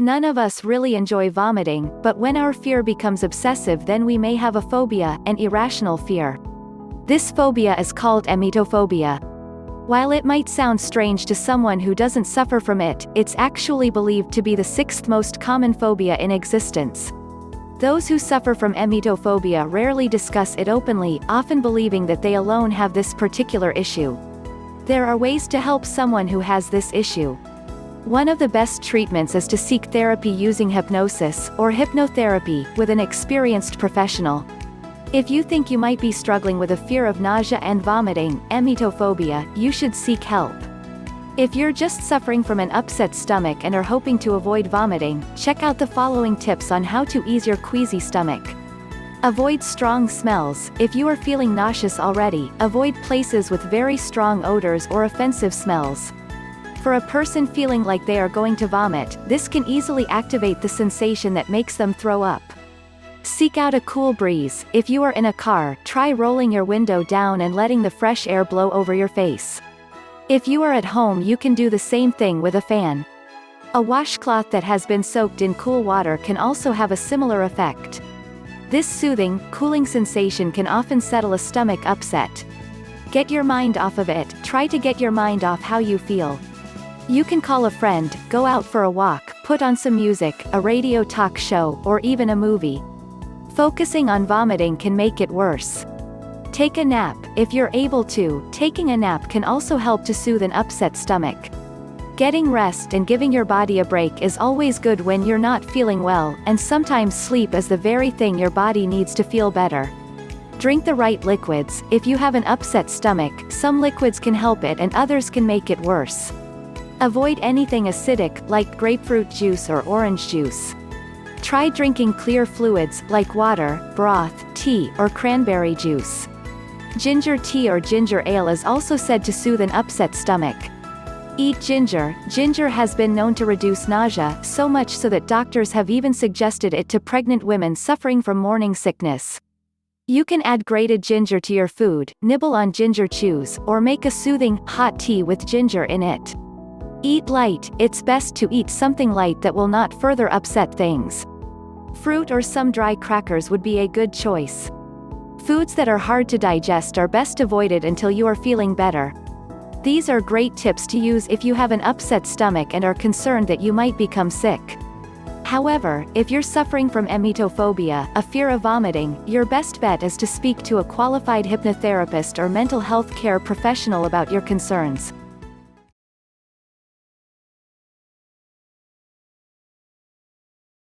None of us really enjoy vomiting, but when our fear becomes obsessive, then we may have a phobia, an irrational fear. This phobia is called emetophobia. While it might sound strange to someone who doesn't suffer from it, it's actually believed to be the sixth most common phobia in existence. Those who suffer from emetophobia rarely discuss it openly, often believing that they alone have this particular issue. There are ways to help someone who has this issue. One of the best treatments is to seek therapy using hypnosis, or hypnotherapy, with an experienced professional. If you think you might be struggling with a fear of nausea and vomiting, emetophobia, you should seek help. If you're just suffering from an upset stomach and are hoping to avoid vomiting, check out the following tips on how to ease your queasy stomach. Avoid strong smells. If you are feeling nauseous already, avoid places with very strong odors or offensive smells. For a person feeling like they are going to vomit, this can easily activate the sensation that makes them throw up. Seek out a cool breeze. If you are in a car, try rolling your window down and letting the fresh air blow over your face. If you are at home, you can do the same thing with a fan. A washcloth that has been soaked in cool water can also have a similar effect. This soothing, cooling sensation can often settle a stomach upset. Get your mind off of it. Try to get your mind off how you feel. You can call a friend, go out for a walk, put on some music, a radio talk show, or even a movie. Focusing on vomiting can make it worse. Take a nap. If you're able to, taking a nap can also help to soothe an upset stomach. Getting rest and giving your body a break is always good when you're not feeling well, and sometimes sleep is the very thing your body needs to feel better. Drink the right liquids. If you have an upset stomach, some liquids can help it and others can make it worse. Avoid anything acidic, like grapefruit juice or orange juice. Try drinking clear fluids, like water, broth, tea, or cranberry juice. Ginger tea or ginger ale is also said to soothe an upset stomach. Eat ginger. Ginger has been known to reduce nausea, so much so that doctors have even suggested it to pregnant women suffering from morning sickness. You can add grated ginger to your food, nibble on ginger chews, or make a soothing, hot tea with ginger in it. Eat light. It's best to eat something light that will not further upset things. Fruit or some dry crackers would be a good choice. Foods that are hard to digest are best avoided until you are feeling better. These are great tips to use if you have an upset stomach and are concerned that you might become sick. However, if you're suffering from emetophobia, a fear of vomiting, your best bet is to speak to a qualified hypnotherapist or mental health care professional about your concerns.